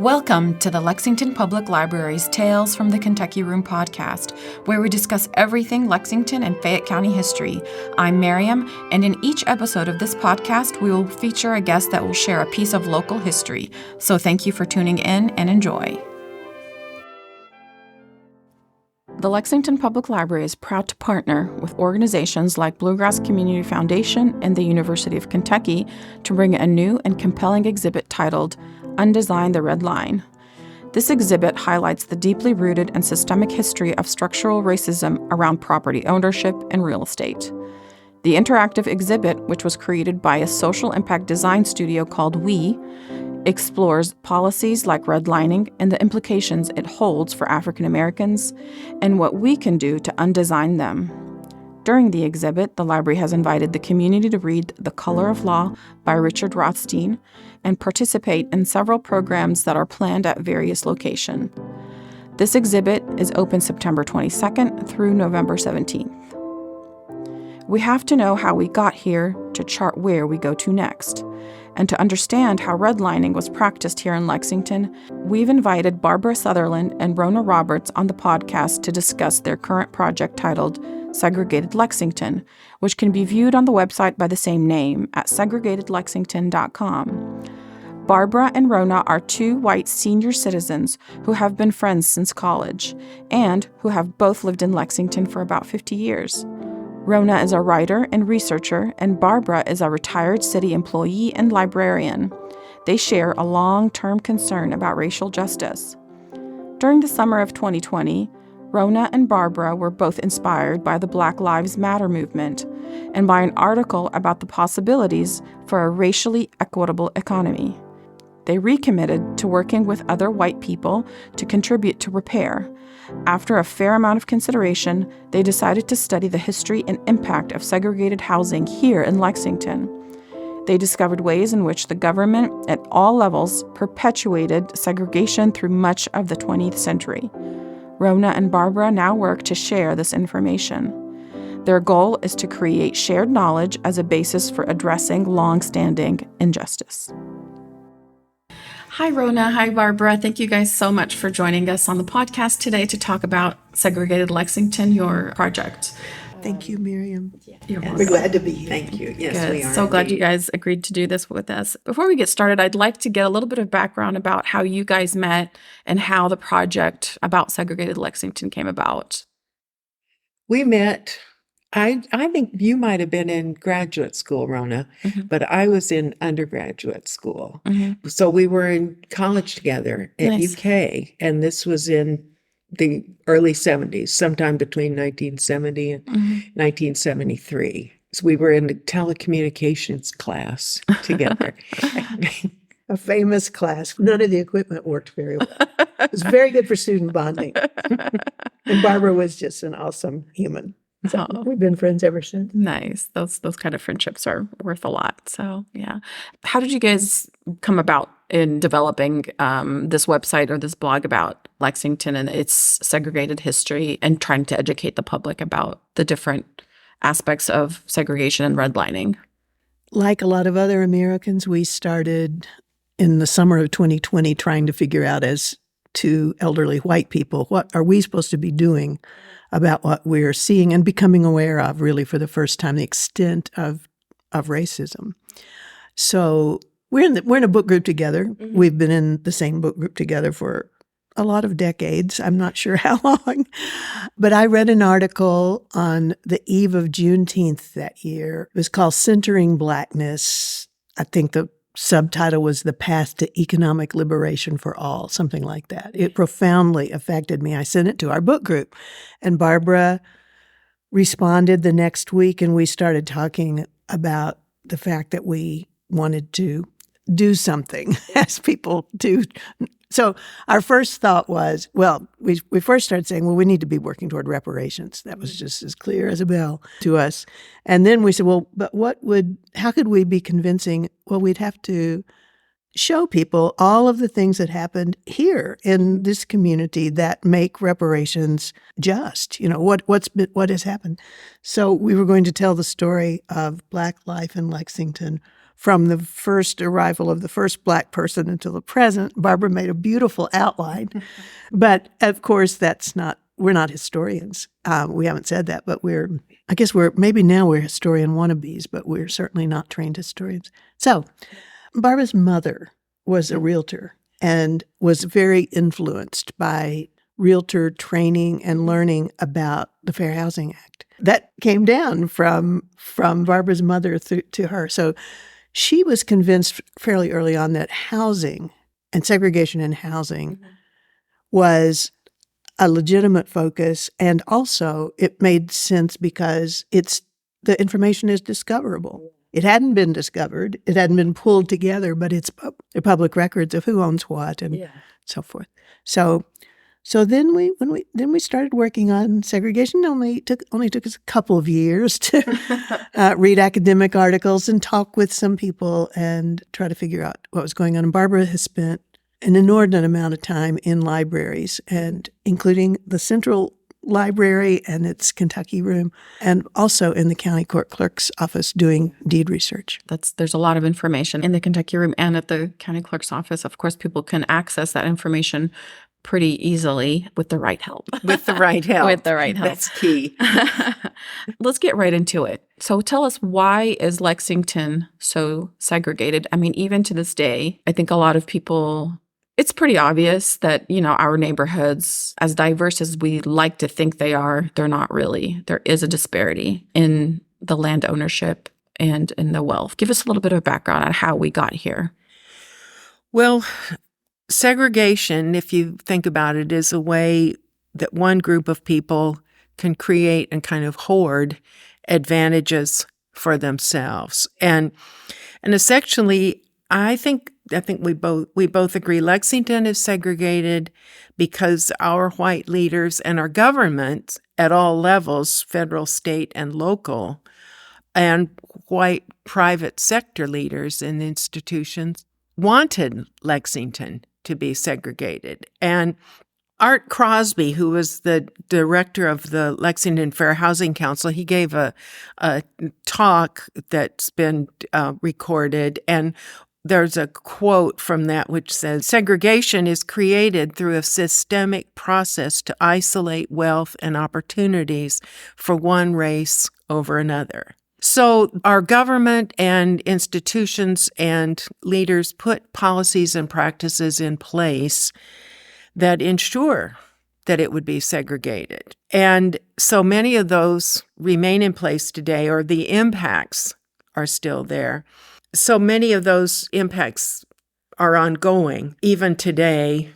Welcome to the Lexington Public Library's Tales from the Kentucky Room podcast, where we discuss everything Lexington and Fayette County history. I'm Miriam, and in each episode of this podcast, we will feature a guest that will share a piece of local history. So thank you for tuning in and enjoy. The Lexington Public Library is proud to partner with organizations like Bluegrass Community Foundation and the University of Kentucky to bring a new and compelling exhibit titled Undesign the Red Line. This exhibit highlights the deeply rooted and systemic history of structural racism around property ownership and real estate. The interactive exhibit, which was created by a social impact design studio called We, explores policies like redlining and the implications it holds for African Americans and what we can do to undesign them. During the exhibit, the library has invited the community to read The Color of Law by Richard Rothstein and participate in several programs that are planned at various locations. This exhibit is open September 22nd through November 17th. We have to know how we got here to chart where we go to next. And to understand how redlining was practiced here in Lexington, we've invited Barbara Sutherland and Rona Roberts on the podcast to discuss their current project titled Segregated Lexington, which can be viewed on the website by the same name at segregatedlexington.com. Barbara and Rona are two white senior citizens who have been friends since college and who have both lived in Lexington for about 50 years. Rona is a writer and researcher, and Barbara is a retired city employee and librarian. They share a long-term concern about racial justice. During the summer of 2020, Rona and Barbara were both inspired by the Black Lives Matter movement and by an article about the possibilities for a racially equitable economy. They recommitted to working with other white people to contribute to repair. After a fair amount of consideration, they decided to study the history and impact of segregated housing here in Lexington. They discovered ways in which the government at all levels perpetuated segregation through much of the 20th century. Rona and Barbara now work to share this information. Their goal is to create shared knowledge as a basis for addressing long-standing injustice. Hi, Rona. Hi, Barbara. Thank you guys so much for joining us on the podcast today to talk about Segregated Lexington, your project. Thank you, Miriam. You're welcome. We're glad to be here. Thank you. Yes, Good. we are. So glad indeed. you guys agreed to do this with us. Before we get started, I'd like to get a little bit of background about how you guys met and how the project about Segregated Lexington came about. We met, I think you might have been in graduate school, Rona, but I was in undergraduate school. So we were in college together at Nice. UK, and this was in the early 70s, sometime between 1970 and 1973. So we were in the telecommunications class together. A famous class. None of the equipment worked very well. It was very good for student bonding. And Barbara was just an awesome human. So we've been friends ever since. Nice. Those kind of friendships are worth a lot. So, yeah. How did you guys come about in developing this website or this blog about Lexington and its segregated history and trying to educate the public about the different aspects of segregation and redlining? Like a lot of other Americans, we started in the summer of 2020 trying to figure out, as two elderly white people, what are we supposed to be doing about what we're seeing and becoming aware of, really, for the first time, the extent of racism. So we're in a book group together. We've been in the same book group together for a lot of decades. I'm not sure how long. But I read an article on the eve of Juneteenth that year. It was called Centering Blackness. I think the subtitle was The Path to Economic Liberation for All, something like that. It profoundly affected me. I sent it to our book group, and Barbara responded the next week, and we started talking about the fact that we wanted to do something, as people do. So our first thought was, well, we first started saying, well, we need to be working toward reparations. That was just as clear as a bell to us. And then we said, well, but how could we be convincing? Well, we'd have to show people all of the things that happened here in this community that make reparations just. You know, what has happened. So we were going to tell the story of Black life in Lexington from the first arrival of the first Black person until the present. Barbara made a beautiful outline. But of course, we're not historians. We haven't said that, but maybe now we're historian wannabes, but we're certainly not trained historians. So Barbara's mother was a realtor and was very influenced by realtor training and learning about the Fair Housing Act. That came down from Barbara's mother to her. So she was convinced fairly early on that housing and segregation in housing was a legitimate focus, and also it made sense because the information is discoverable. It hadn't been discovered, it hadn't been pulled together, but they're public records of who owns what and so forth. So then we started working on segregation. Only took us a couple of years to read academic articles and talk with some people and try to figure out what was going on. And Barbara has spent an inordinate amount of time in libraries, and including the Central Library and its Kentucky room, and also in the county court clerk's office doing deed research. There's a lot of information in the Kentucky room and at the county clerk's office. Of course, people can access that information pretty easily with the right help. With the right help. With the right help. That's key. Let's get right into it. So tell us, why is Lexington so segregated? I mean, even to this day, I think a lot of people, it's pretty obvious that, our neighborhoods, as diverse as we like to think they are, they're not really. There is a disparity in the land ownership and in the wealth. Give us a little bit of background on how we got here. Well, segregation, if you think about it, is a way that one group of people can create and kind of hoard advantages for themselves. And essentially, I think we both agree Lexington is segregated because our white leaders and our government at all levels, federal, state, and local, and white private sector leaders and institutions wanted Lexington to be segregated. And Art Crosby, who was the director of the Lexington Fair Housing Council, he gave a talk that's been recorded, and there's a quote from that which says, "Segregation is created through a systemic process to isolate wealth and opportunities for one race over another." So our government and institutions and leaders put policies and practices in place that ensure that it would be segregated. And so many of those remain in place today, or the impacts are still there. So many of those impacts are ongoing, even today,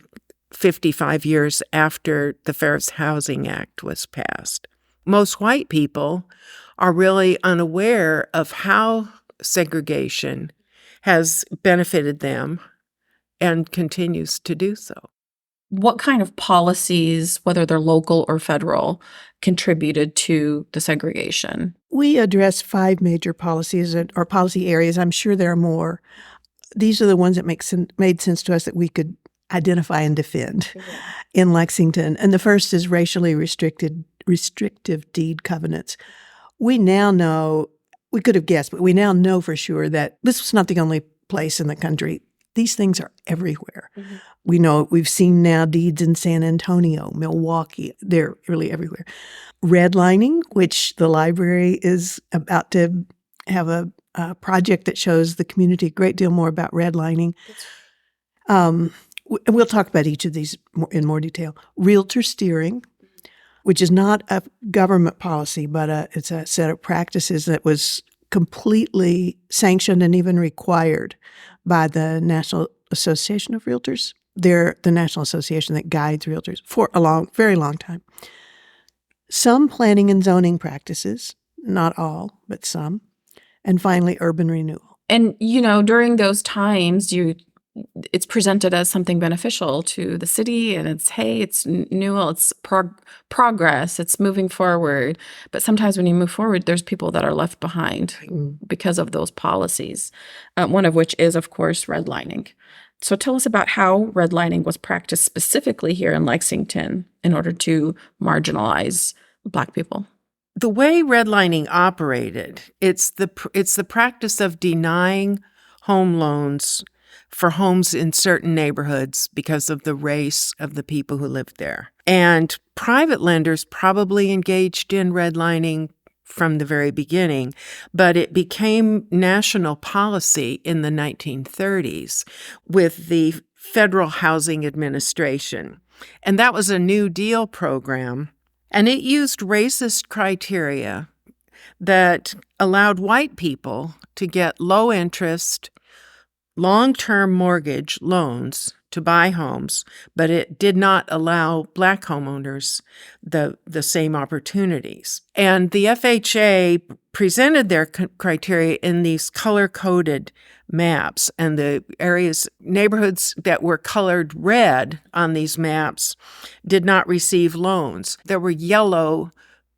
55 years after the Fair Housing Act was passed. Most white people are really unaware of how segregation has benefited them and continues to do so. What kind of policies, whether they're local or federal, contributed to the segregation? We address 5 major policies or policy areas. I'm sure there are more. These are the ones that made sense to us that we could identify and defend in Lexington. And the first is racially restrictive deed covenants. We now know, we could have guessed, but we now know for sure that this was not the only place in the country. These things are everywhere. Mm-hmm. We've seen now deeds in San Antonio, Milwaukee. They're really everywhere. Redlining, which the library is about to have a project that shows the community a great deal more about redlining. We'll talk about each of these in more detail. Realtor steering, which is not a government policy, but it's a set of practices that was completely sanctioned and even required by the National Association of Realtors. They're the national association that guides realtors for a very long time. Some planning and zoning practices, not all, but some. And finally, urban renewal. And, during those times, it's presented as something beneficial to the city, and it's renewal, it's progress, it's moving forward. But sometimes when you move forward, there's people that are left behind because of those policies, one of which is, of course, redlining. So tell us about how redlining was practiced specifically here in Lexington in order to marginalize Black people. the way redlining operated, it's the practice of denying home loans for homes in certain neighborhoods because of the race of the people who lived there. And private lenders probably engaged in redlining from the very beginning, but it became national policy in the 1930s with the Federal Housing Administration. And that was a New Deal program, and it used racist criteria that allowed white people to get low interest, long-term mortgage loans to buy homes, but it did not allow Black homeowners the same opportunities. And the FHA presented their criteria in these color-coded maps, and the neighborhoods that were colored red on these maps did not receive loans. There were yellow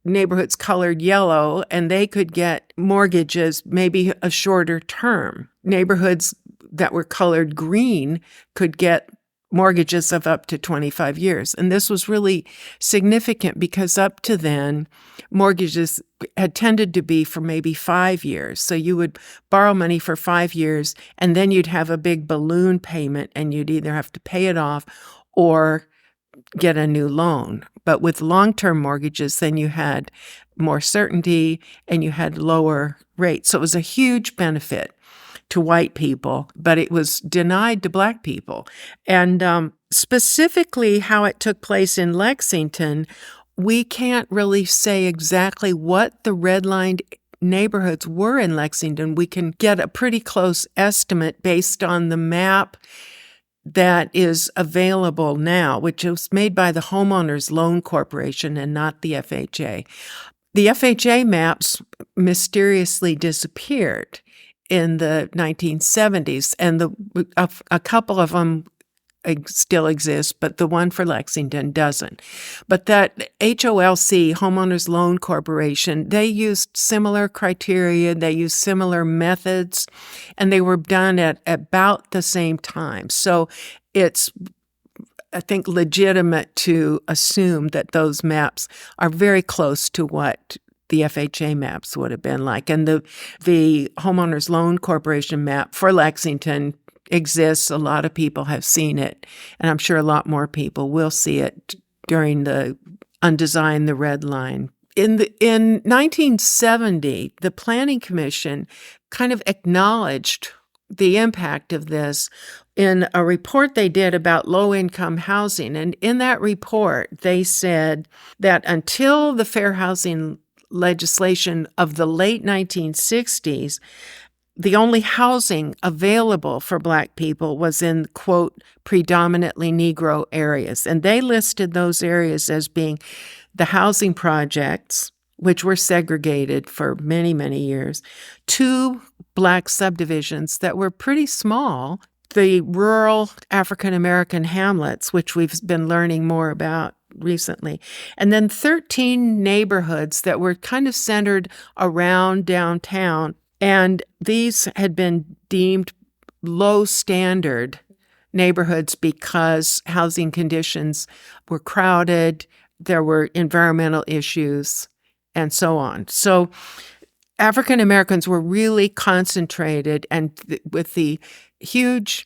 neighborhoods colored yellow, and they could get mortgages maybe a shorter term. Neighborhoods that were colored green could get mortgages of up to 25 years. And this was really significant because up to then, mortgages had tended to be for maybe 5 years. So you would borrow money for 5 years, and then you'd have a big balloon payment, and you'd either have to pay it off or get a new loan. But with long-term mortgages, then you had more certainty and you had lower rates. So it was a huge benefit to white people, but it was denied to Black people. And specifically how it took place in Lexington, we can't really say exactly what the redlined neighborhoods were in Lexington. We can get a pretty close estimate based on the map that is available now, which was made by the Homeowners Loan Corporation and not the FHA. The FHA maps mysteriously disappeared in the 1970s, and a couple of them still exist, but the one for Lexington doesn't. But that HOLC, Homeowners Loan Corporation, they used similar criteria, they used similar methods, and they were done at about the same time. So it's, I think, legitimate to assume that those maps are very close to what the FHA maps would have been like. And the Homeowners Loan Corporation map for Lexington exists. A lot of people have seen it, and I'm sure a lot more people will see it during the Undesign the Red Line. In 1970, the Planning Commission kind of acknowledged the impact of this in a report they did about low-income housing. And in that report, they said that until the fair housing legislation of the late 1960s, the only housing available for Black people was in, quote, predominantly Negro areas. And they listed those areas as being the housing projects, which were segregated for many, many years, 2 Black subdivisions that were pretty small, the rural African-American hamlets, which we've been learning more about recently, and then 13 neighborhoods that were kind of centered around downtown. And these had been deemed low standard neighborhoods because housing conditions were crowded, there were environmental issues, and so on. So African Americans were really concentrated, and with the huge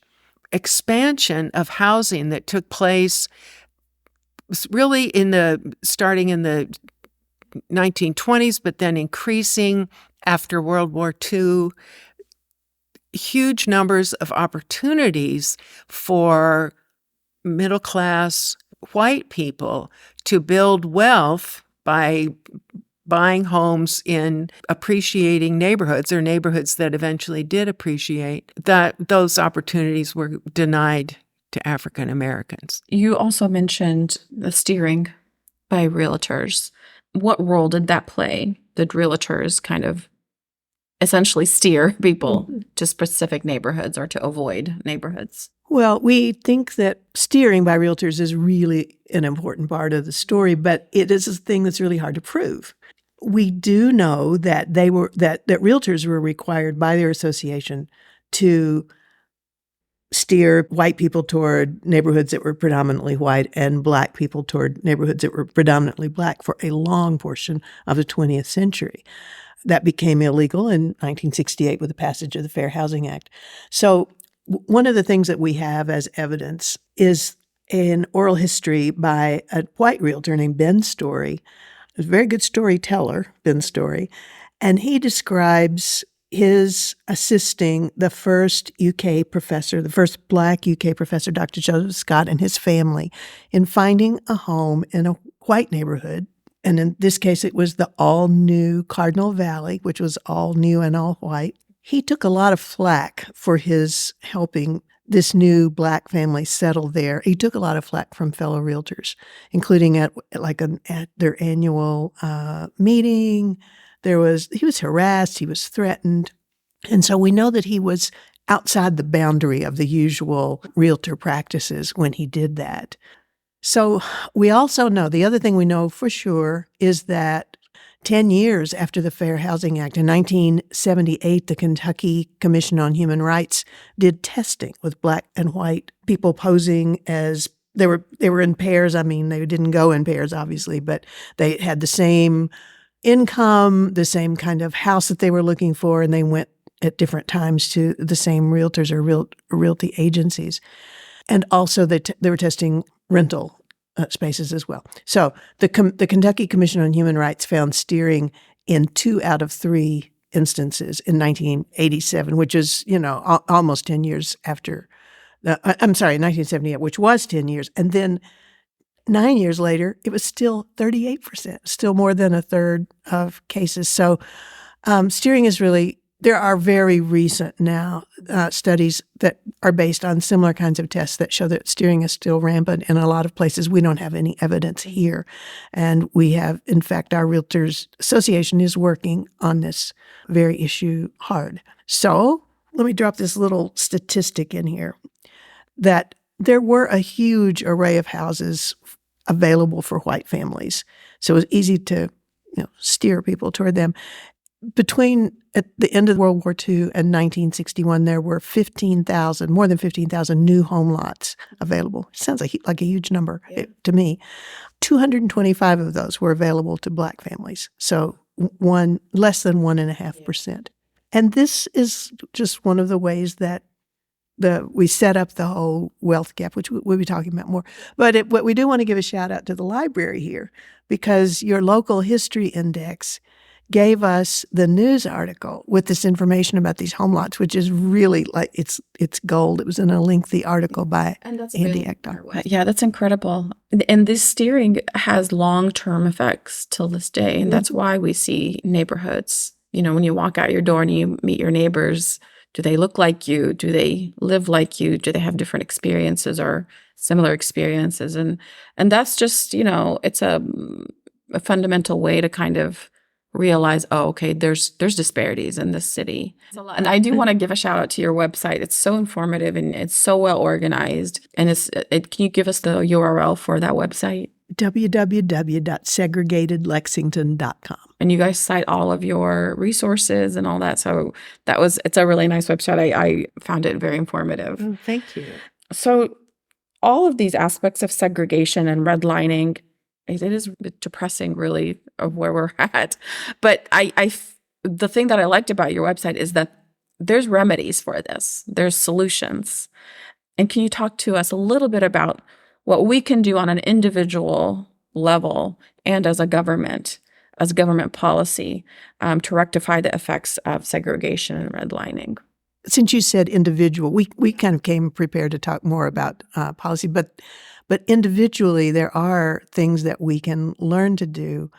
expansion of housing that took place really starting in the 1920s, but then increasing after World War II, huge numbers of opportunities for middle-class white people to build wealth by buying homes in appreciating neighborhoods or neighborhoods that eventually did appreciate, that those opportunities were denied to African Americans. You also mentioned the steering by realtors. What role did that play? Did realtors kind of essentially steer people to specific neighborhoods or to avoid neighborhoods? Well, we think that steering by realtors is really an important part of the story, but it is a thing that's really hard to prove. We do know that that realtors were required by their association to steer white people toward neighborhoods that were predominantly white and black people toward neighborhoods that were predominantly black for a long portion of the 20th century. That became illegal in 1968 with the passage of the Fair Housing Act. So one of the things that we have as evidence is an oral history by a white realtor named Ben Story, a very good storyteller, Ben Story, and he describes his assisting the first UK professor, the first black UK professor, Dr. Joseph Scott, and his family in finding a home in a white neighborhood. And in this case, it was the all-new Cardinal Valley, which was all new and all white. He took a lot of flack for his helping this new black family settle there. He took a lot of flack from fellow realtors, including at their annual meeting. He was harassed, he was threatened. And so we know that he was outside the boundary of the usual realtor practices when he did that. So we also know, the other thing we know for sure is that 10 years after the Fair Housing Act, in 1978, the Kentucky Commission on Human Rights did testing with black and white people posing as they were in pairs. I mean, they didn't go in pairs, obviously, but they had the same income, the same kind of house that they were looking for, and they went at different times to the same realtors or realty agencies. And also they were testing rental spaces as well. So the Kentucky Commission on Human Rights found steering in 2 out of 3 instances in 1987, which is, almost 10 years after, 1978, which was 10 years. And then 9 years later, it was still 38%, still more than a third of cases. So steering is really, there are very recent now studies that are based on similar kinds of tests that show that steering is still rampant in a lot of places. We don't have any evidence here. And we have, in fact, our Realtors Association is working on this very issue hard. So let me drop this little statistic in here that there were a huge array of houses available for white families. So it was easy to steer people toward them. At the end of World War II and 1961, there were more than 15,000 new home lots available. Sounds like a huge number to me. 225 of those were available to black families, so less than 1.5%. And this is just one of the ways that we set up the whole wealth gap, which we'll be talking about more. But we do want to give a shout out to the library here, because your local history index gave us the news article with this information about these home lots, which is really like it's gold. It was in a lengthy article by Andy Ekdahl. Yeah, that's incredible. And this steering has long-term effects till this day. And that's why we see neighborhoods, when you walk out your door and you meet your neighbors, do they look like you? Do they live like you? Do they have different experiences or similar experiences? And that's just, it's a fundamental way to kind of realize, okay, there's disparities in this city. And I do want to give a shout out to your website. It's so informative and it's so well organized. And can you give us the URL for that website? www.segregatedlexington.com. And you guys cite all of your resources and all that. So it's a really nice website. I found it very informative. Oh, thank you. So all of these aspects of segregation and redlining, it is a bit depressing, really, of where we're at. But the thing that I liked about your website is that there's remedies for this. There's solutions. And can you talk to us a little bit about what we can do on an individual level and as government policy to rectify the effects of segregation and redlining? Since you said individual, we kind of came prepared to talk more about policy, but individually, there are things that we can learn to do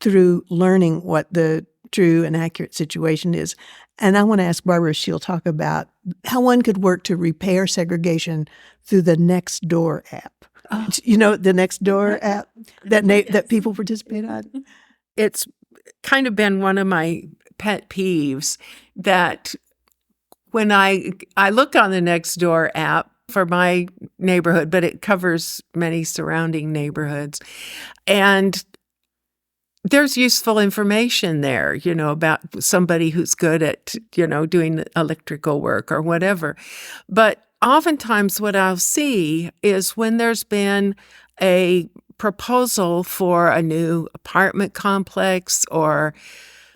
through learning what the true and accurate situation is. And I want to ask Barbara if she'll talk about how one could work to repair segregation through the Nextdoor app. Oh. The Nextdoor app that people participate on? It's kind of been one of my pet peeves that when I look on the Nextdoor app for my neighborhood, but it covers many surrounding neighborhoods. And there's useful information there, about somebody who's good at, doing electrical work or whatever. But oftentimes what I'll see is when there's been a proposal for a new apartment complex or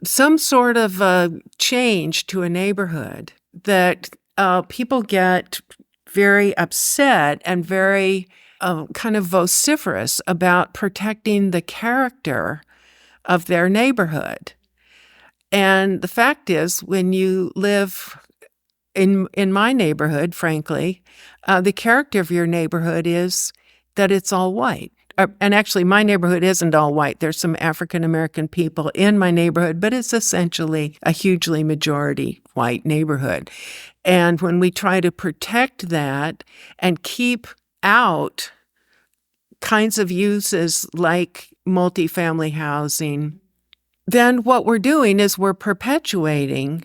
some sort of a change to a neighborhood, that people get very upset and very kind of vociferous about protecting the character of their neighborhood. And the fact is, when you live in my neighborhood, frankly, the character of your neighborhood is that it's all white. And actually, my neighborhood isn't all white. There's some African-American people in my neighborhood, but it's essentially a hugely majority white neighborhood. And when we try to protect that and keep out kinds of uses like multifamily housing, then what we're doing is we're perpetuating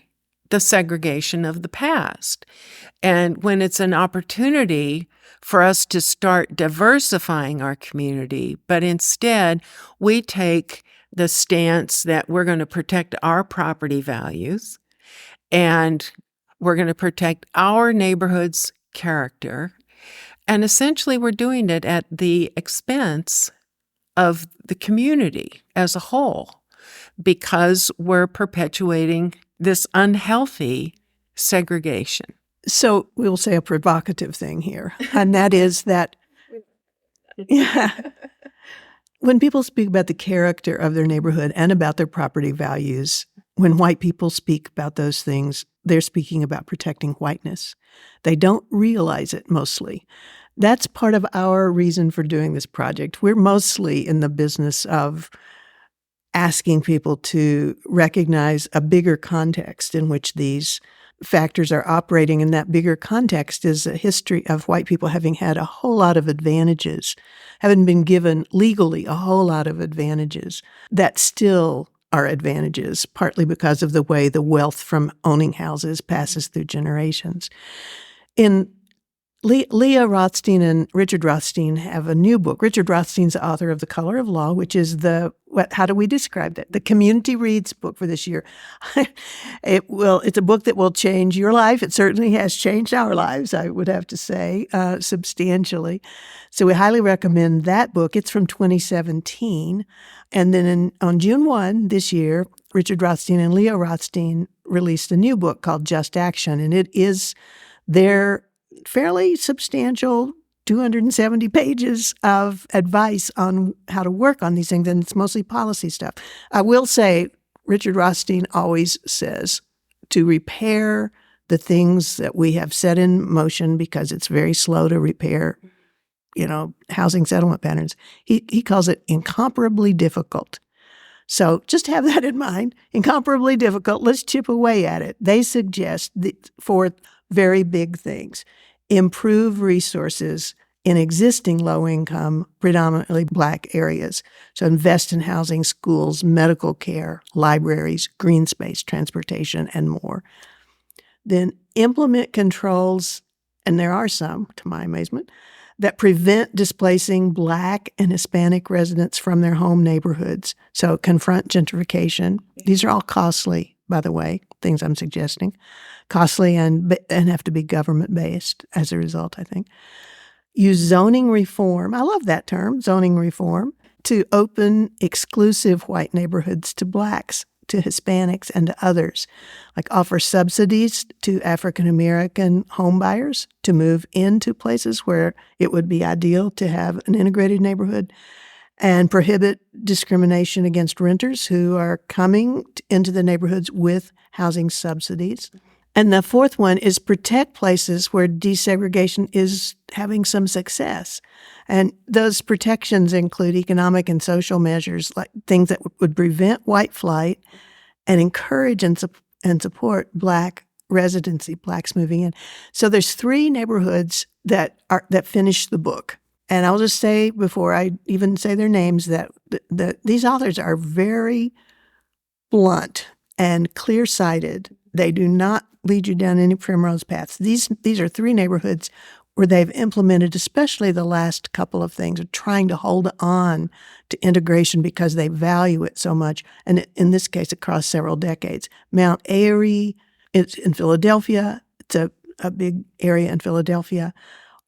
the segregation of the past. And when it's an opportunity for us to start diversifying our community, but instead we take the stance that we're going to protect our property values and we're going to protect our neighborhood's character. And essentially we're doing it at the expense of the community as a whole, because we're perpetuating this unhealthy segregation. So we'll say a provocative thing here, and that is that when people speak about the character of their neighborhood and about their property values, when white people speak about those things, they're speaking about protecting whiteness. They don't realize it mostly. That's part of our reason for doing this project. We're mostly in the business of asking people to recognize a bigger context in which these factors are operating, and that bigger context is a history of white people having had a whole lot of advantages, having been given legally a whole lot of advantages that still are advantages, partly because of the way the wealth from owning houses passes through generations. Leah Rothstein and Richard Rothstein have a new book. Richard Rothstein's the author of The Color of Law, which is how do we describe that? The Community Reads book for this year. It's a book that will change your life. It certainly has changed our lives, I would have to say, substantially. So we highly recommend that book. It's from 2017. And then on June 1 this year, Richard Rothstein and Leah Rothstein released a new book called Just Action, and it is their fairly substantial 270 pages of advice on how to work on these things, and it's mostly policy stuff. I will say, Richard Rothstein always says to repair the things that we have set in motion, because it's very slow to repair, housing settlement patterns. He calls it incomparably difficult. So just have that in mind. Incomparably difficult. Let's chip away at it. They suggest for very big things: improve resources in existing low-income, predominantly Black areas. So invest in housing, schools, medical care, libraries, green space, transportation, and more. Then implement controls, and there are some, to my amazement, that prevent displacing Black and Hispanic residents from their home neighborhoods. So confront gentrification. These are all costly, by the way, things I'm suggesting. Costly and have to be government-based as a result, I think. Use zoning reform, I love that term, zoning reform, to open exclusive white neighborhoods to Blacks, to Hispanics, and to others. Like offer subsidies to African-American home buyers to move into places where it would be ideal to have an integrated neighborhood, and prohibit discrimination against renters who are coming into the neighborhoods with housing subsidies. And the fourth one is protect places where desegregation is having some success. And those protections include economic and social measures, like things that would prevent white flight and encourage and support Black residency, Blacks moving in. So there's 3 neighborhoods that finish the book. And I'll just say, before I even say their names, that these authors are very blunt and clear-sighted. They do not lead you down any primrose paths. These are 3 neighborhoods where they've implemented, especially the last couple of things, of trying to hold on to integration because they value it so much, and in this case, across several decades. Mount Airy, it's in Philadelphia. It's a big area in Philadelphia,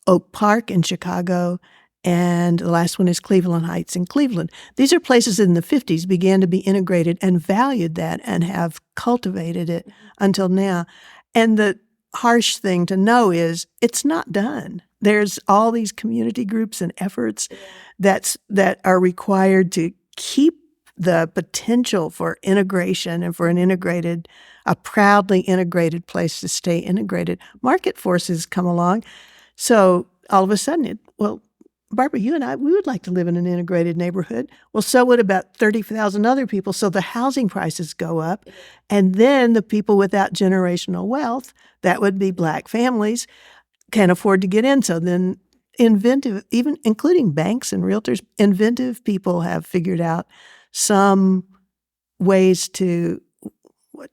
Oak Park in Chicago, and the last one is Cleveland Heights in Cleveland. These are places in the 50s began to be integrated and valued that and have cultivated it until now. And the harsh thing to know is it's not done. There's all these community groups and efforts that are required to keep the potential for integration and for a proudly integrated place to stay integrated. Market forces come along. So all of a sudden, Barbara, you and I, we would like to live in an integrated neighborhood. Well, so would about 30,000 other people. So the housing prices go up. And then the people without generational wealth, that would be Black families, can't afford to get in. So then inventive, even including banks and realtors, inventive people have figured out some ways to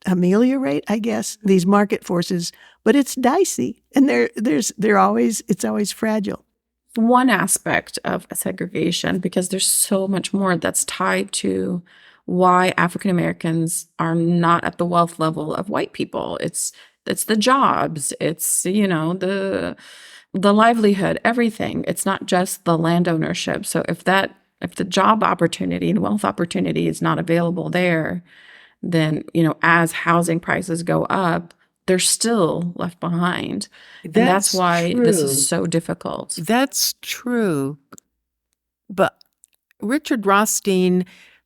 ameliorate, I guess, these market forces. But it's dicey, and it's always fragile. One aspect of segregation, because there's so much more that's tied to why African Americans are not at the wealth level of white people. It's the jobs, it's the livelihood, everything. It's not just the land ownership. So if the job opportunity and wealth opportunity is not available there, then as housing prices go up, they're still left behind. And that's why true. This is so difficult. That's true. But Richard Rothstein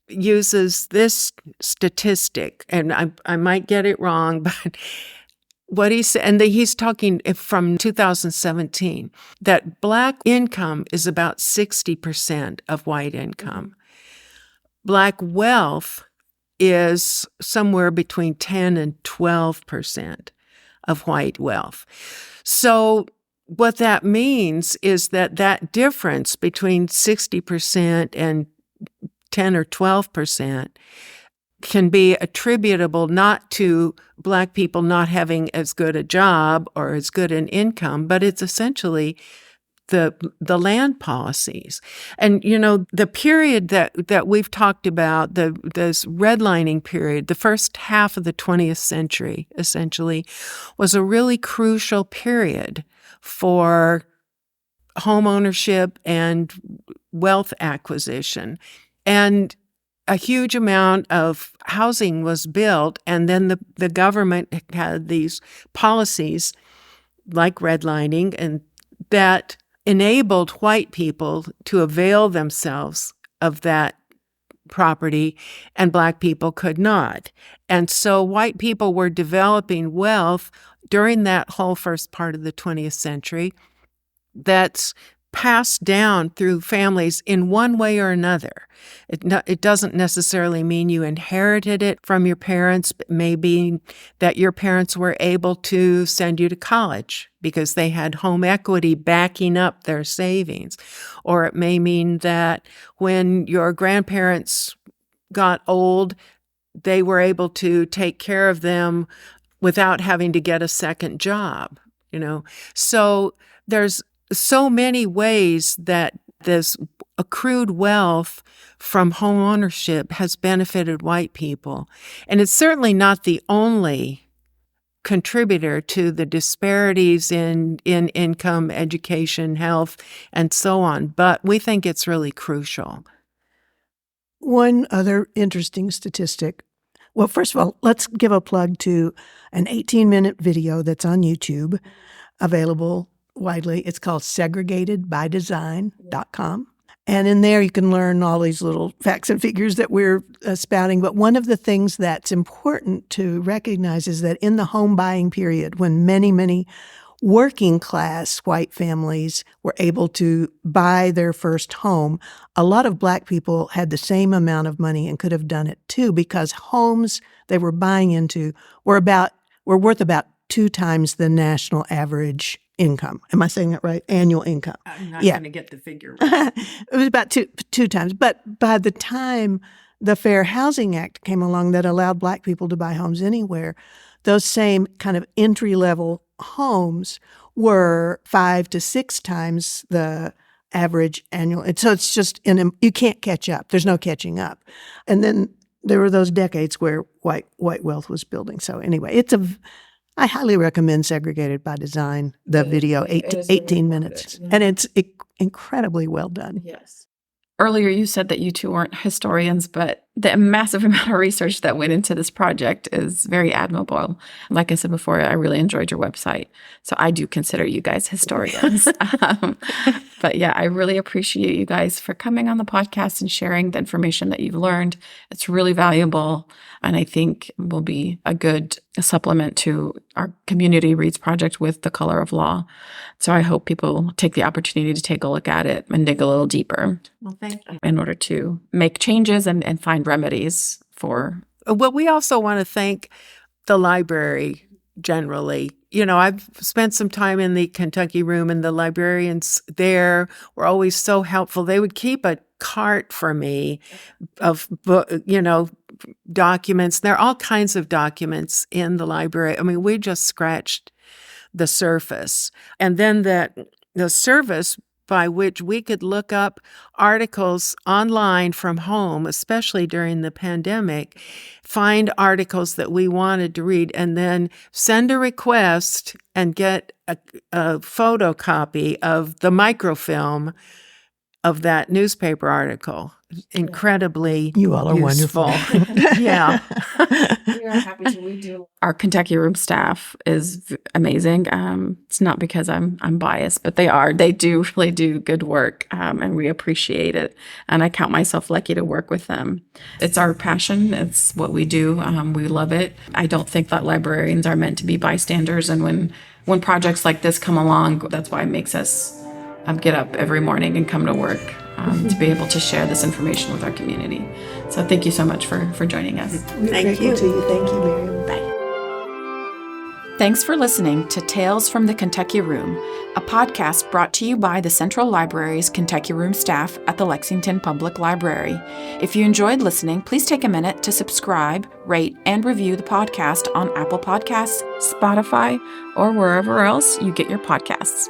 uses this statistic, and I might get it wrong, but what he said, and he's talking from 2017, that Black income is about 60% of white income. Black wealth is somewhere between 10 and 12% of white wealth. So what that means is that difference between 60% and 10 or 12% can be attributable not to Black people not having as good a job or as good an income, but it's essentially the land policies. And, the period that we've talked about, this redlining period, the first half of the 20th century, essentially, was a really crucial period for home ownership and wealth acquisition. And a huge amount of housing was built, and then the government had these policies like redlining and that enabled white people to avail themselves of that property, and Black people could not. And so white people were developing wealth during that whole first part of the 20th century that's passed down through families in one way or another. It doesn't necessarily mean you inherited it from your parents. But maybe that your parents were able to send you to college because they had home equity backing up their savings. Or it may mean that when your grandparents got old, they were able to take care of them without having to get a second job, So there's so many ways that this accrued wealth from home ownership has benefited white people. And it's certainly not the only contributor to the disparities in income, education, health, and so on. But we think it's really crucial. One other interesting statistic. Well, first of all, let's give a plug to an 18-minute video that's on YouTube, available widely. It's called segregatedbydesign.com. And in there, you can learn all these little facts and figures that we're spouting. But one of the things that's important to recognize is that in the home buying period, when many, many working class white families were able to buy their first home, a lot of Black people had the same amount of money and could have done it too, because homes they were buying into were worth about 2 times the national average income. Am I saying that right? Annual income. I'm not going to get the figure right. It was about two times. But by the time the Fair Housing Act came along that allowed Black people to buy homes anywhere, those same kind of entry-level homes were 5 to 6 times the average annual. And so it's just, you can't catch up. There's no catching up. And then there were those decades where white wealth was building. So anyway, I highly recommend Segregated by Design, the video, 18 minutes. And it's incredibly well done. Yes. Earlier, you said that you two weren't historians, but the massive amount of research that went into this project is very admirable. Like I said before, I really enjoyed your website. So I do consider you guys historians. But yeah, I really appreciate you guys for coming on the podcast and sharing the information that you've learned. It's really valuable. And I think will be a good supplement to our Community Reads project with The Color of Law. So I hope people take the opportunity to take a look at it and dig a little deeper. Well, thank you. In order to make changes and find remedies for. Well, we also want to thank the library generally. You know, I've spent some time in the Kentucky room, and the librarians there were always so helpful. They would keep a cart for me of, documents. There are all kinds of documents in the library. I mean, we just scratched the surface. And then the service by which we could look up articles online from home, especially during the pandemic, find articles that we wanted to read, and then send a request and get a photocopy of the microfilm of that newspaper article. Incredibly You all are useful. wonderful. Yeah. We are happy to. We do. Our Kentucky room staff is amazing. It's not because I'm biased, but they are. They do really do good work, and we appreciate it. And I count myself lucky to work with them. It's our passion. It's what we do. We love it. I don't think that librarians are meant to be bystanders. And when projects like this come along, that's why it makes us get up every morning and come to work. To be able to share this information with our community. So thank you so much for joining us. Thank you. To you. Thank you, Miriam. Bye. Thanks for listening to Tales from the Kentucky Room, a podcast brought to you by the Central Library's Kentucky Room staff at the Lexington Public Library. If you enjoyed listening, please take a minute to subscribe, rate, and review the podcast on Apple Podcasts, Spotify, or wherever else you get your podcasts.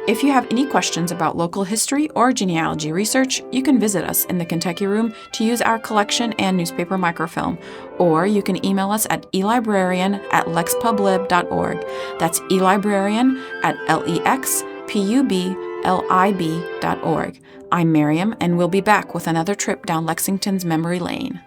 If you have any questions about local history or genealogy research, you can visit us in the Kentucky Room to use our collection and newspaper microfilm, or you can email us at elibrarian@lexpublib.org. That's elibrarian@lexpublib.org. I'm Miriam, and we'll be back with another trip down Lexington's memory lane.